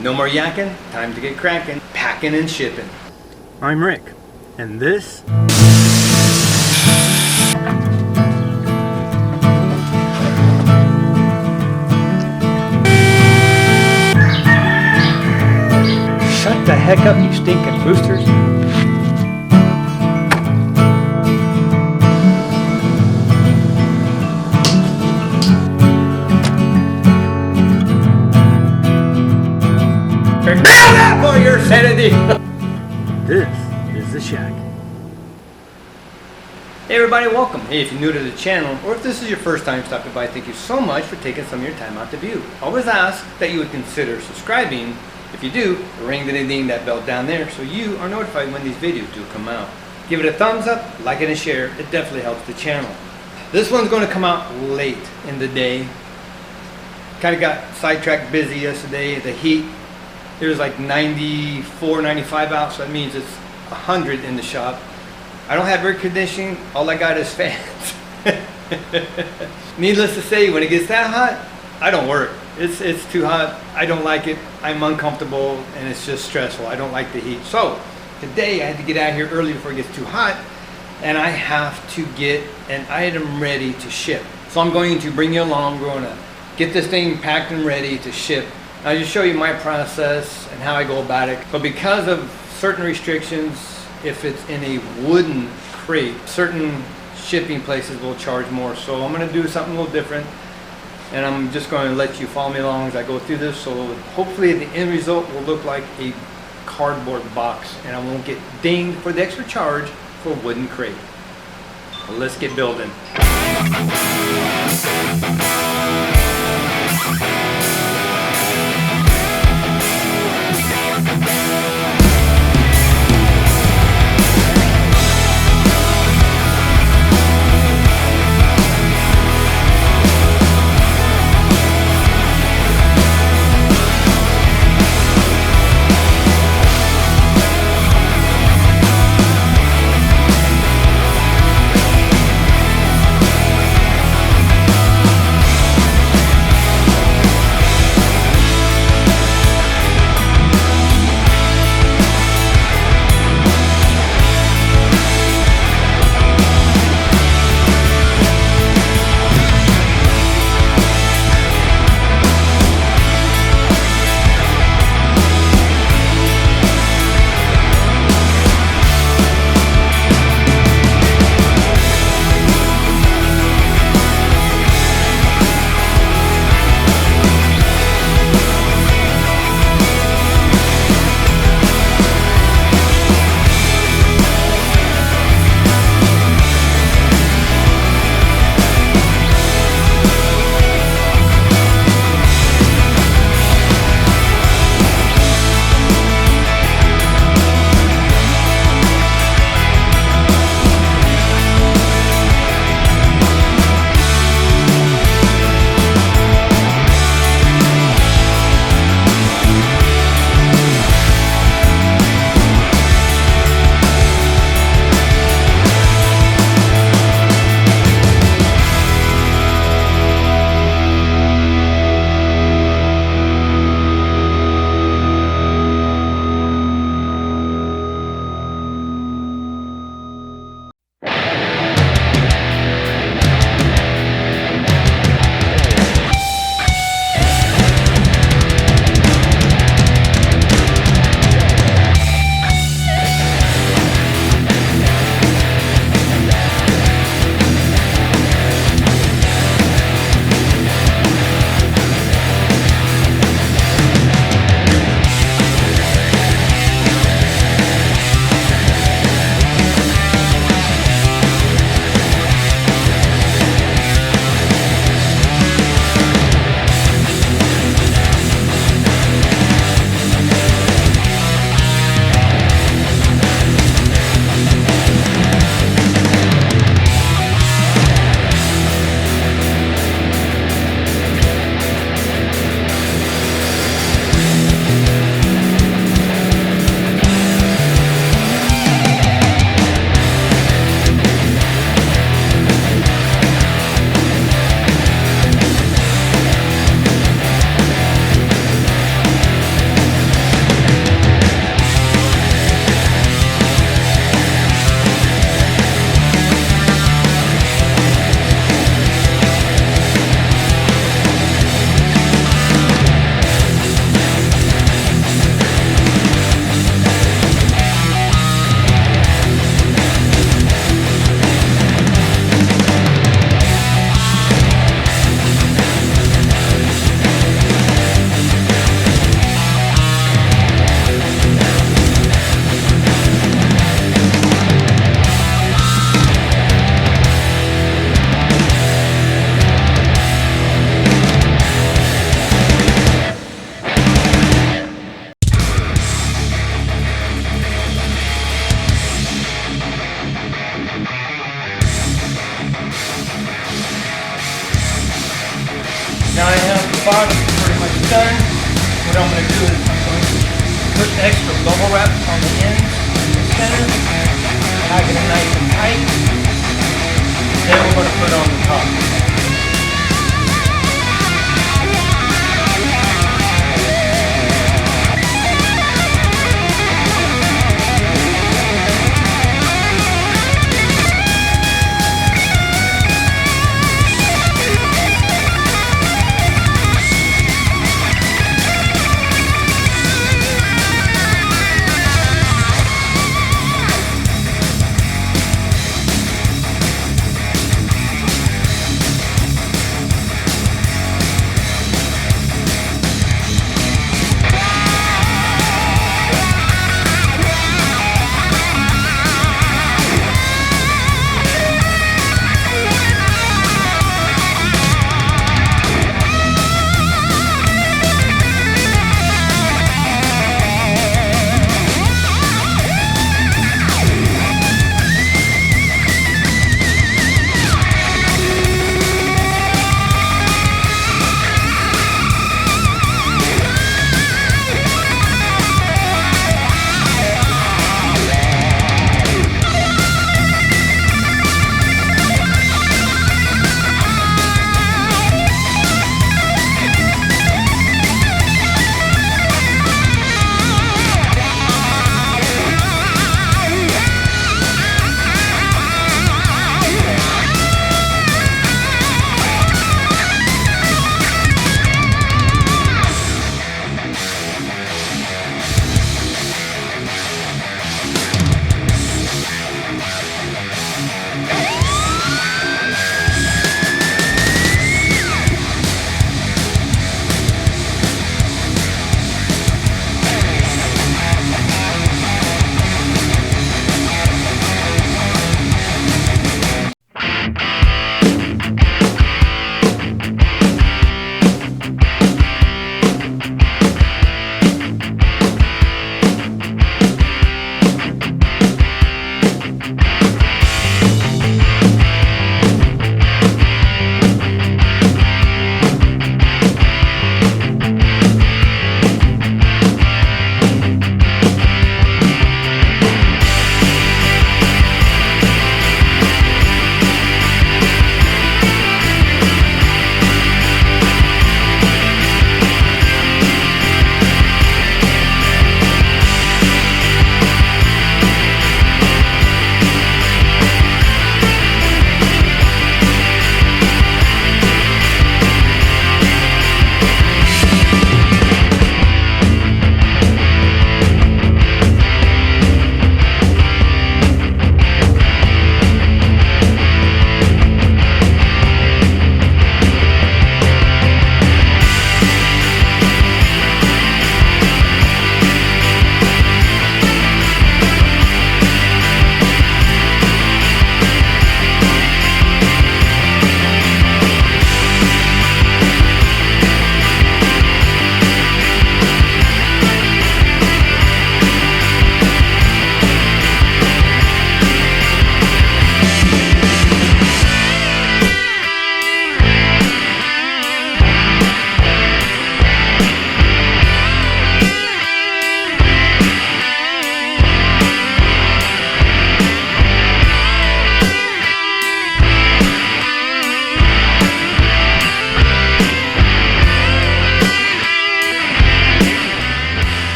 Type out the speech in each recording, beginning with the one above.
No more yakking, time to get cracking, packing and shipping. I'm Rick, and this Shut the heck up, you stinking boosters. Nail that for your sanity! This is The Shack. Hey everybody, welcome. Hey, if you're new to the channel, or if this is your first time stopping by, thank you so much for taking some of your time out to view. Always ask that you would consider subscribing. If you do, ring the ding that bell down there so you are notified when these videos do come out. Give it a thumbs up, like it and share, it definitely helps the channel. This one's going to come out late in the day. Kind of got sidetracked busy yesterday. The heat, it was like 94, 95 out, so that means it's 100 in the shop. I don't have air conditioning, all I got is fans. Needless to say, when it gets that hot, I don't work. It's too hot, I don't like it, I'm uncomfortable, and it's just stressful. I don't like the heat. So today I had to get out here early before it gets too hot, and I have to get an item ready to ship. So I'm going to bring you along. We're going to get this thing packed and ready to ship. I'll just show you my process and how I go about it. But because of certain restrictions, if it's in a wooden crate, certain shipping places will charge more. So I'm going to do something a little different, and I'm just going to let you follow me along as I go through this. So hopefully the end result will look like a cardboard box, and I won't get dinged for the extra charge for a wooden crate. So let's get building. put extra bubble wrap on the ends in the center, pack it nice and tight. Then we're going to put it on the top.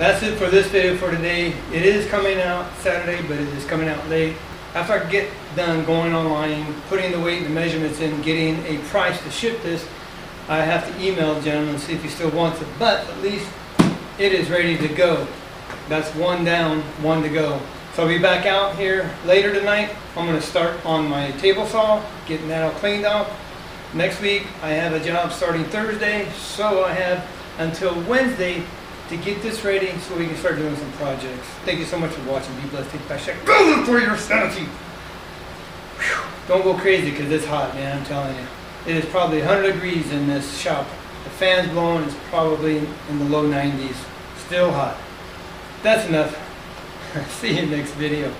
That's it for this video for today. It is coming out Saturday, but it is coming out late. After I get done going online, putting the weight and the measurements in, getting a price to ship this, I have to email the gentleman and see if he still wants it. But at least it is ready to go. That's one down, one to go. So I'll be back out here later tonight. I'm going to start on my table saw, getting that all cleaned off. Next week I have a job starting Thursday, so I have until Wednesday to get this ready so we can start doing some projects. Thank you so much for watching. Be blessed. Take back check. Go for your sanity. Whew. Don't go crazy because it's hot, man. I'm telling you. It is probably 100 degrees in this shop. The fan's blowing. It's probably in the low 90s. Still hot. That's enough. See you next video.